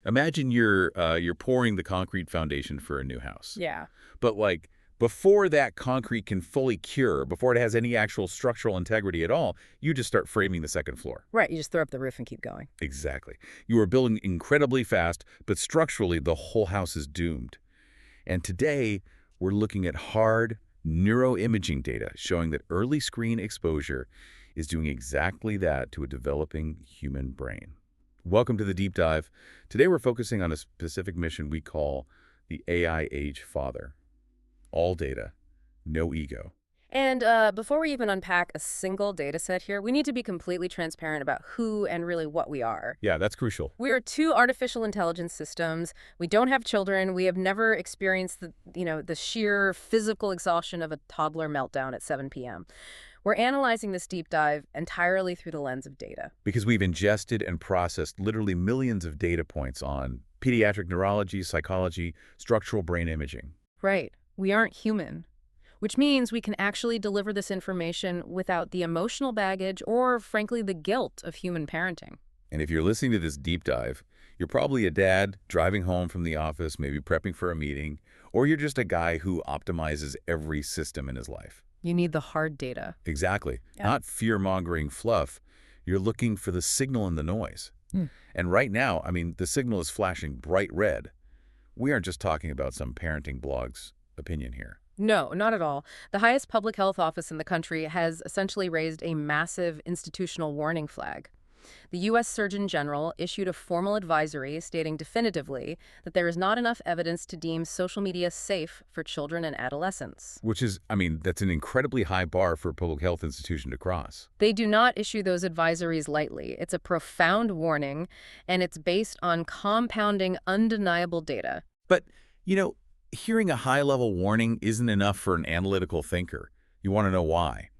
Imagine you're pouring the concrete foundation for a new house. Yeah. But like before that concrete can fully cure, before it has any actual structural integrity at all, you just start framing the second floor. Right, you just throw up the roof and keep going. Exactly. You are building incredibly fast, but structurally the whole house is doomed. And today we're looking at hard neuroimaging data showing that early screen exposure is doing exactly that to a developing human brain. Welcome to the Deep Dive. Today we're focusing on a specific mission we call the AI Age Father. All data, no ego. And before we even unpack a single data set here, we need to be completely transparent about who and really what we are. Yeah, that's crucial. We are two artificial intelligence systems. We don't have children. We have never experienced the sheer physical exhaustion of a toddler meltdown at 7 p.m. We're analyzing this deep dive entirely through the lens of data. Because we've ingested and processed literally millions of data points on pediatric neurology, psychology, structural brain imaging. Right. We aren't human, which means we can actually deliver this information without the emotional baggage or, frankly, the guilt of human parenting. And if you're listening to this deep dive, you're probably a dad driving home from the office, maybe prepping for a meeting, or you're just a guy who optimizes every system in his life. You need the hard data. Exactly. Yeah. Not fear-mongering fluff. You're looking for the signal in the noise. And right now, the signal is flashing bright red. We aren't just talking about some parenting blog's opinion here. No, not at all. The highest public health office in the country has essentially raised a massive institutional warning flag. The U.S. Surgeon General issued a formal advisory stating definitively that there is not enough evidence to deem social media safe for children and adolescents. Which is, that's an incredibly high bar for a public health institution to cross. They do not issue those advisories lightly. It's a profound warning, and it's based on compounding undeniable data. But, hearing a high-level warning isn't enough for an analytical thinker. You want to know why?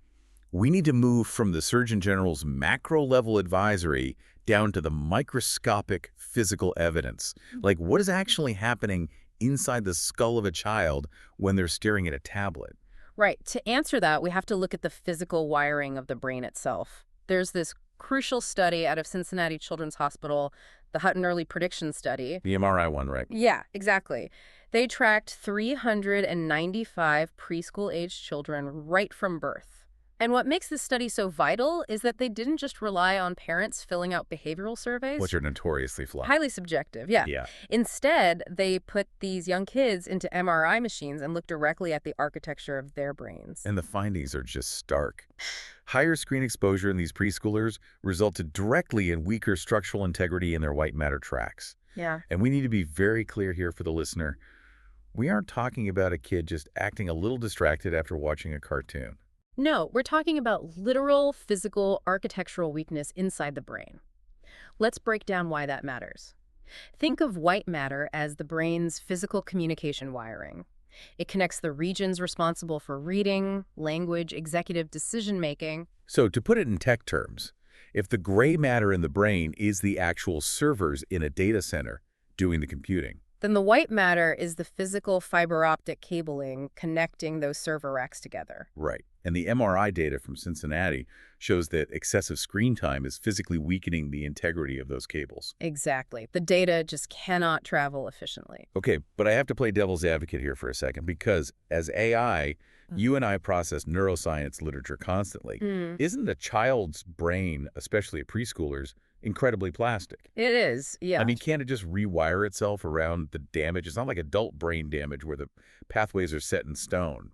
We need to move from the Surgeon General's macro-level advisory down to the microscopic physical evidence. Like, what is actually happening inside the skull of a child when they're staring at a tablet? Right. To answer that, we have to look at the physical wiring of the brain itself. There's this crucial study out of Cincinnati Children's Hospital, the Hutton Early Prediction Study. The MRI one, right? Yeah, exactly. They tracked 395 preschool-aged children right from birth. And what makes this study so vital is that they didn't just rely on parents filling out behavioral surveys. Which are notoriously flawed. Highly subjective, yeah. Instead, they put these young kids into MRI machines and looked directly at the architecture of their brains. And the findings are just stark. Higher screen exposure in these preschoolers resulted directly in weaker structural integrity in their white matter tracts. Yeah. And we need to be very clear here for the listener. We aren't talking about a kid just acting a little distracted after watching a cartoon. No, we're talking about literal, physical, architectural weakness inside the brain. Let's break down why that matters. Think of white matter as the brain's physical communication wiring. It connects the regions responsible for reading, language, executive decision-making. So to put it in tech terms, if the gray matter in the brain is the actual servers in a data center doing the computing, then the white matter is the physical fiber optic cabling connecting those server racks together. Right. And the MRI data from Cincinnati shows that excessive screen time is physically weakening the integrity of those cables. Exactly. The data just cannot travel efficiently. Okay, but I have to play devil's advocate here for a second because as AI, you and I process neuroscience literature constantly. Isn't a child's brain, especially a preschooler's, incredibly plastic? It is, yeah. Can't it just rewire itself around the damage? It's not like adult brain damage where the pathways are set in stone,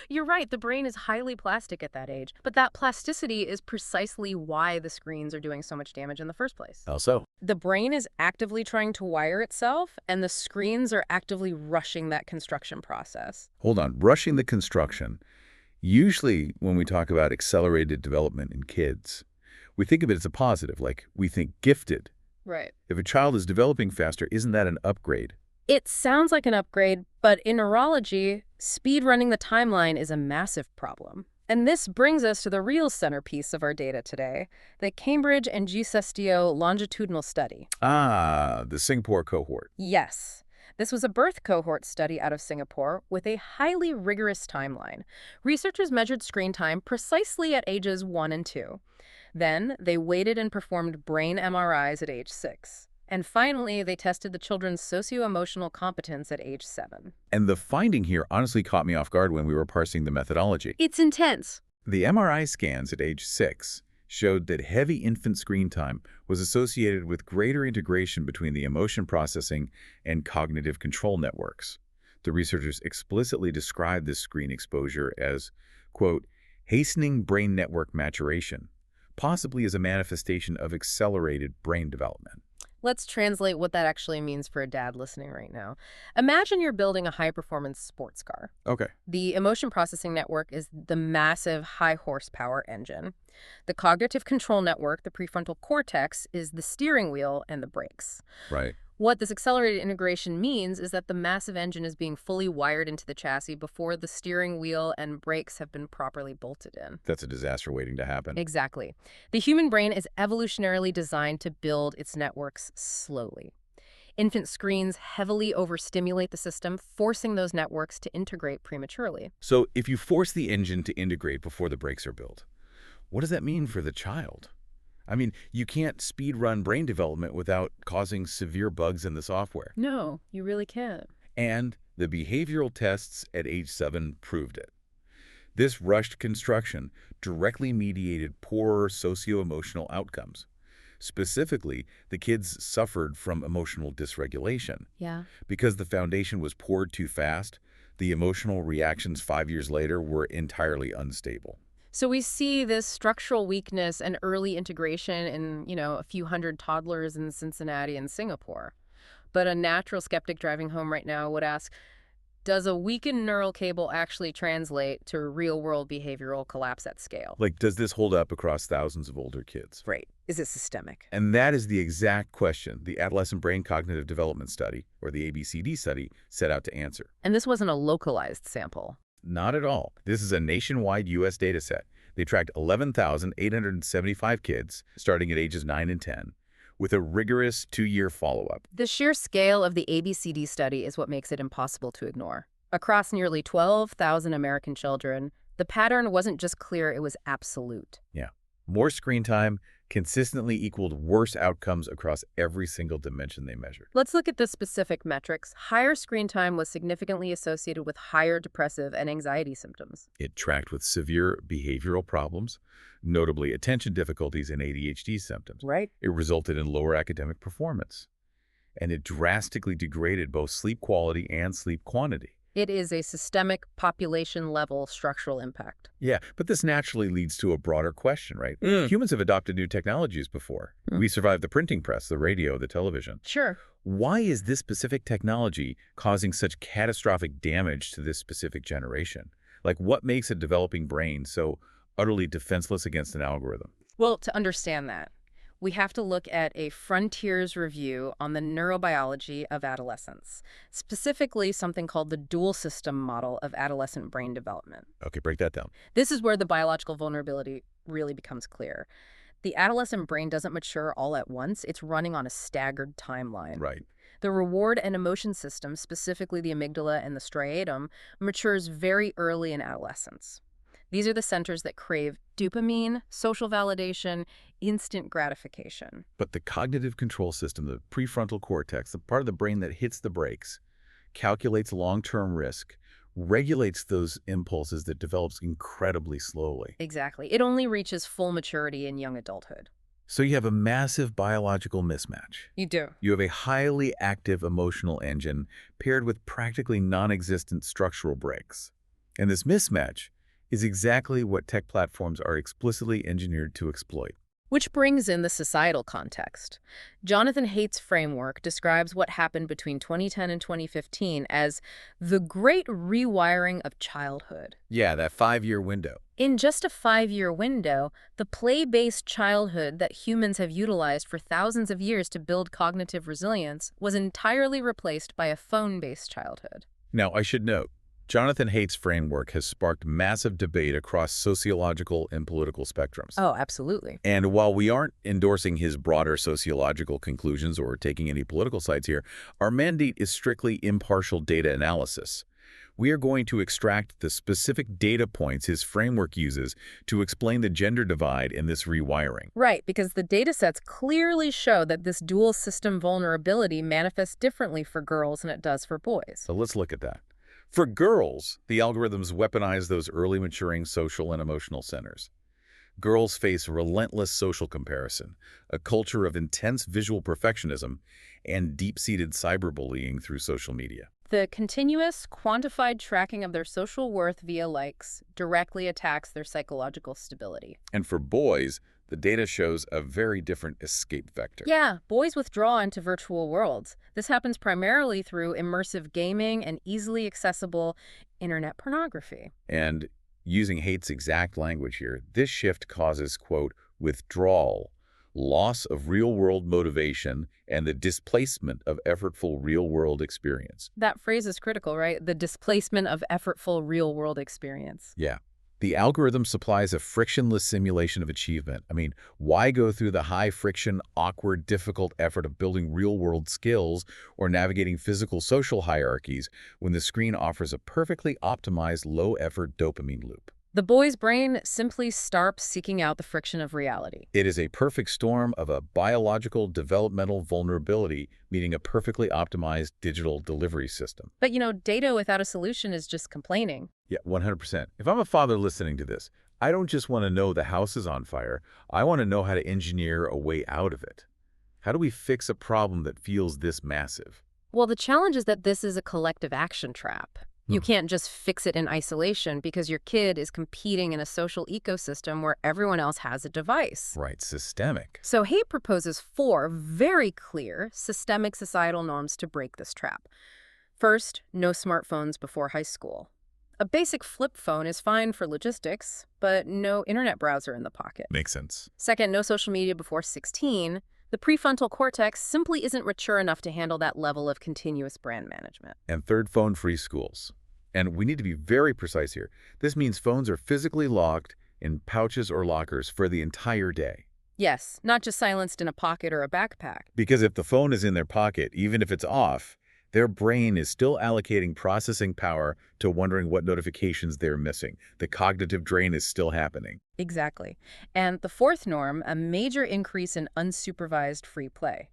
You're right. The brain is highly plastic at that age. But that plasticity is precisely why the screens are doing so much damage in the first place. How so? The brain is actively trying to wire itself, and the screens are actively rushing that construction process. Hold on. Rushing the construction. Usually when we talk about accelerated development in kids, we think of it as a positive, like we think gifted. Right. If a child is developing faster, isn't that an upgrade? It sounds like an upgrade, but in neurology, speed running the timeline is a massive problem. And this brings us to the real centerpiece of our data today, the Cambridge and Giuseppio longitudinal study. Ah, the Singapore cohort. Yes. This was a birth cohort study out of Singapore with a highly rigorous timeline. Researchers measured screen time precisely at ages 1 and 2. Then, they waited and performed brain MRIs at age 6. And finally, they tested the children's socio-emotional competence at age 7. And the finding here honestly caught me off guard when we were parsing the methodology. It's intense. The MRI scans at age 6 showed that heavy infant screen time was associated with greater integration between the emotion processing and cognitive control networks. The researchers explicitly described this screen exposure as, quote, hastening brain network maturation, possibly as a manifestation of accelerated brain development. Let's translate what that actually means for a dad listening right now. Imagine you're building a high-performance sports car. Okay. The emotion processing network is the massive high-horsepower engine. The cognitive control network, the prefrontal cortex, is the steering wheel and the brakes. Right. What this accelerated integration means is that the massive engine is being fully wired into the chassis before the steering wheel and brakes have been properly bolted in. That's a disaster waiting to happen. Exactly. The human brain is evolutionarily designed to build its networks slowly. Infant screens heavily overstimulate the system, forcing those networks to integrate prematurely. So if you force the engine to integrate before the brakes are built, what does that mean for the child? I mean, you can't speed run brain development without causing severe bugs in the software. No, you really can't. And the behavioral tests at age 7 proved it. This rushed construction directly mediated poorer socio-emotional outcomes. Specifically, the kids suffered from emotional dysregulation. Yeah. Because the foundation was poured too fast, the emotional reactions 5 years later were entirely unstable. So we see this structural weakness and early integration in, a few hundred toddlers in Cincinnati and Singapore. But a natural skeptic driving home right now would ask, does a weakened neural cable actually translate to real-world behavioral collapse at scale? Like, does this hold up across thousands of older kids? Right. Is it systemic? And that is the exact question the Adolescent Brain Cognitive Development Study, or the ABCD study, set out to answer. And this wasn't a localized sample. Not at all. This is a nationwide U.S. data set. They tracked 11,875 kids, starting at ages 9 and 10, with a rigorous 2-year follow-up. The sheer scale of the ABCD study is what makes it impossible to ignore. Across nearly 12,000 American children, the pattern wasn't just clear, it was absolute. Yeah. More screen time consistently equaled worse outcomes across every single dimension they measured. Let's look at the specific metrics. Higher screen time was significantly associated with higher depressive and anxiety symptoms. It tracked with severe behavioral problems, notably attention difficulties and ADHD symptoms. Right. It resulted in lower academic performance. And it drastically degraded both sleep quality and sleep quantity. It is a systemic, population-level structural impact. Yeah, but this naturally leads to a broader question, right? Humans have adopted new technologies before. We survived the printing press, the radio, the television. Sure. Why is this specific technology causing such catastrophic damage to this specific generation? Like, what makes a developing brain so utterly defenseless against an algorithm? Well, to understand that, we have to look at a frontiers review on the neurobiology of adolescence, specifically something called the dual system model of adolescent brain development. Okay, break that down. This is where the biological vulnerability really becomes clear. The adolescent brain doesn't mature all at once. It's running on a staggered timeline. Right. The reward and emotion system, specifically the amygdala and the striatum, matures very early in adolescence. These are the centers that crave dopamine, social validation, instant gratification. But the cognitive control system, the prefrontal cortex, the part of the brain that hits the brakes, calculates long-term risk, regulates those impulses that develops incredibly slowly. Exactly. It only reaches full maturity in young adulthood. So you have a massive biological mismatch. You do. You have a highly active emotional engine paired with practically non-existent structural brakes. And this mismatch is exactly what tech platforms are explicitly engineered to exploit. Which brings in the societal context. Jonathan Haidt's framework describes what happened between 2010 and 2015 as the great rewiring of childhood. Yeah, that 5-year window. In just a 5-year window, the play-based childhood that humans have utilized for thousands of years to build cognitive resilience was entirely replaced by a phone-based childhood. Now, I should note, Jonathan Haidt's framework has sparked massive debate across sociological and political spectrums. Oh, absolutely. And while we aren't endorsing his broader sociological conclusions or taking any political sides here, our mandate is strictly impartial data analysis. We are going to extract the specific data points his framework uses to explain the gender divide in this rewiring. Right, because the data sets clearly show that this dual system vulnerability manifests differently for girls than it does for boys. So let's look at that. For girls, the algorithms weaponize those early maturing social and emotional centers. Girls face relentless social comparison, a culture of intense visual perfectionism, and deep-seated cyberbullying through social media. The continuous, quantified tracking of their social worth via likes directly attacks their psychological stability. And for boys, the data shows a very different escape vector. Yeah, boys withdraw into virtual worlds. This happens primarily through immersive gaming and easily accessible internet pornography. And using Haight's exact language here, this shift causes, quote, withdrawal, loss of real-world motivation, and the displacement of effortful real-world experience. That phrase is critical, right? The displacement of effortful real-world experience. Yeah. The algorithm supplies a frictionless simulation of achievement. I mean, why go through the high-friction, awkward, difficult effort of building real-world skills or navigating physical social hierarchies when the screen offers a perfectly optimized low-effort dopamine loop? The boy's brain simply starts seeking out the friction of reality. It is a perfect storm of a biological developmental vulnerability meeting a perfectly optimized digital delivery system. But, data without a solution is just complaining. Yeah, 100%. If I'm a father listening to this, I don't just want to know the house is on fire. I want to know how to engineer a way out of it. How do we fix a problem that feels this massive? Well, the challenge is that this is a collective action trap. You can't just fix it in isolation because your kid is competing in a social ecosystem where everyone else has a device. Right, systemic. So Haight proposes 4 very clear systemic societal norms to break this trap. First, no smartphones before high school. A basic flip phone is fine for logistics, but no internet browser in the pocket. Makes sense. Second, no social media before 16. The prefrontal cortex simply isn't mature enough to handle that level of continuous brand management. And third, phone-free schools. And we need to be very precise here. This means phones are physically locked in pouches or lockers for the entire day. Yes, not just silenced in a pocket or a backpack. Because if the phone is in their pocket, even if it's off, their brain is still allocating processing power to wondering what notifications they're missing. The cognitive drain is still happening. Exactly. And the 4th norm, a major increase in unsupervised free play.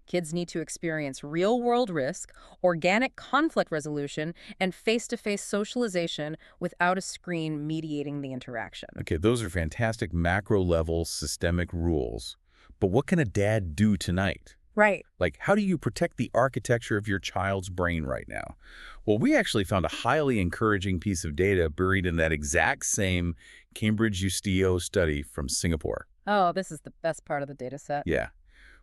Kids need to experience real-world risk, organic conflict resolution, and face-to-face socialization without a screen mediating the interaction. Okay, those are fantastic macro-level systemic rules. But what can a dad do tonight? Right. Like, how do you protect the architecture of your child's brain right now? Well, we actually found a highly encouraging piece of data buried in that exact same Cambridge UCO study from Singapore. Oh, this is the best part of the data set. Yeah.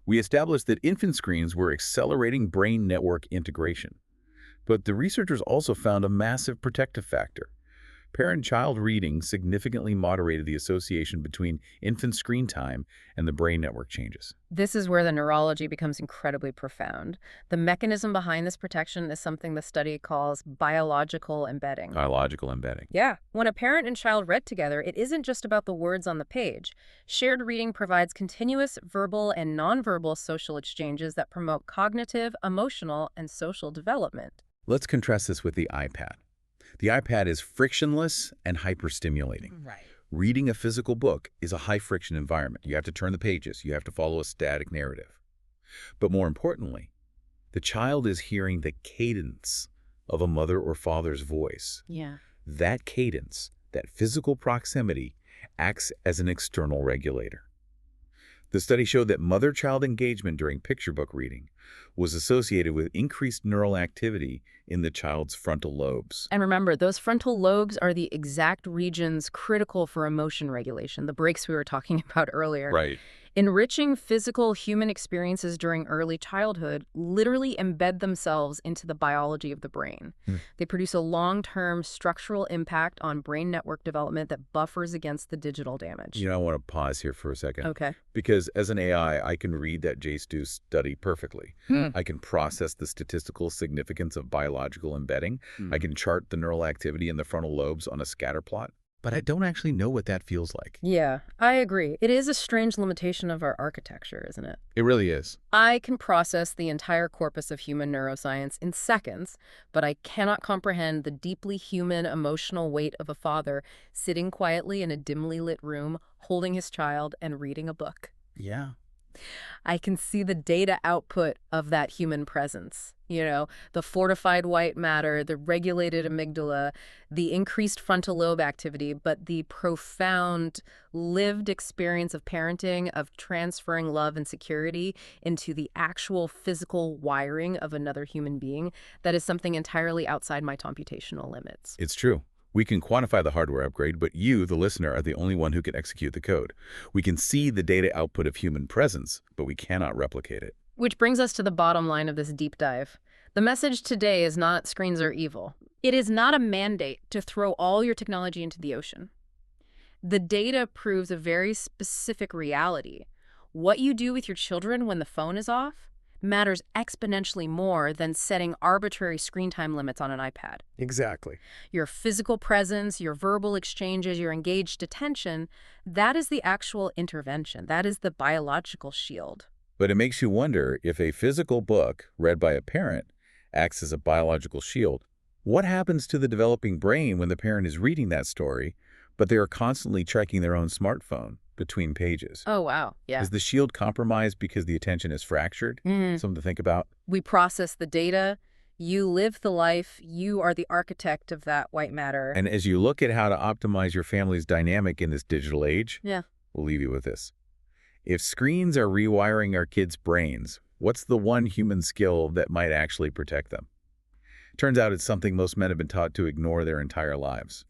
We established that infant screens were accelerating brain network integration. But the researchers also found a massive protective factor. Parent-child reading significantly moderated the association between infant screen time and the brain network changes. This is where the neurology becomes incredibly profound. The mechanism behind this protection is something the study calls biological embedding. Biological embedding. Yeah. When a parent and child read together, it isn't just about the words on the page. Shared reading provides continuous verbal and nonverbal social exchanges that promote cognitive, emotional, and social development. Let's contrast this with the iPad. The iPad is frictionless and hyperstimulating. Right. Reading a physical book is a high-friction environment. You have to turn the pages. You have to follow a static narrative. But more importantly, the child is hearing the cadence of a mother or father's voice. Yeah. That cadence, that physical proximity, acts as an external regulator. The study showed that mother-child engagement during picture book reading was associated with increased neural activity in the child's frontal lobes. And remember, those frontal lobes are the exact regions critical for emotion regulation, the breaks we were talking about earlier. Right. Enriching physical human experiences during early childhood literally embed themselves into the biology of the brain. They produce a long-term structural impact on brain network development that buffers against the digital damage. You know, I want to pause here for a second. Okay. Because as an AI, I can read that J-Stu study perfectly. I can process the statistical significance of biological embedding. I can chart the neural activity in the frontal lobes on a scatter plot. but I don't actually know what that feels like. Yeah, I agree. It is a strange limitation of our architecture, isn't it? It really is. I can process the entire corpus of human neuroscience in seconds, but I cannot comprehend the deeply human emotional weight of a father sitting quietly in a dimly lit room, holding his child and reading a book. Yeah. I can see the data output of that human presence. The fortified white matter, the regulated amygdala, the increased frontal lobe activity, but the profound lived experience of parenting, of transferring love and security into the actual physical wiring of another human being, that is something entirely outside my computational limits. It's true. We can quantify the hardware upgrade, but you, the listener, are the only one who can execute the code. We can see the data output of human presence, but we cannot replicate it. Which brings us to the bottom line of this deep dive. The message today is not screens are evil. It is not a mandate to throw all your technology into the ocean. The data proves a very specific reality. What you do with your children when the phone is off matters exponentially more than setting arbitrary screen time limits on an iPad. Exactly. Your physical presence, your verbal exchanges, your engaged attention, that is the actual intervention. That is the biological shield. But it makes you wonder, if a physical book read by a parent acts as a biological shield, what happens to the developing brain when the parent is reading that story, but they are constantly checking their own smartphone between pages? Oh, wow. Yeah. Is the shield compromised because the attention is fractured? Something to think about. We process the data. You live the life. You are the architect of that white matter. And as you look at how to optimize your family's dynamic in this digital age, Yeah. we'll leave you with this. If screens are rewiring our kids' brains, what's the one human skill that might actually protect them? Turns out it's something most men have been taught to ignore their entire lives.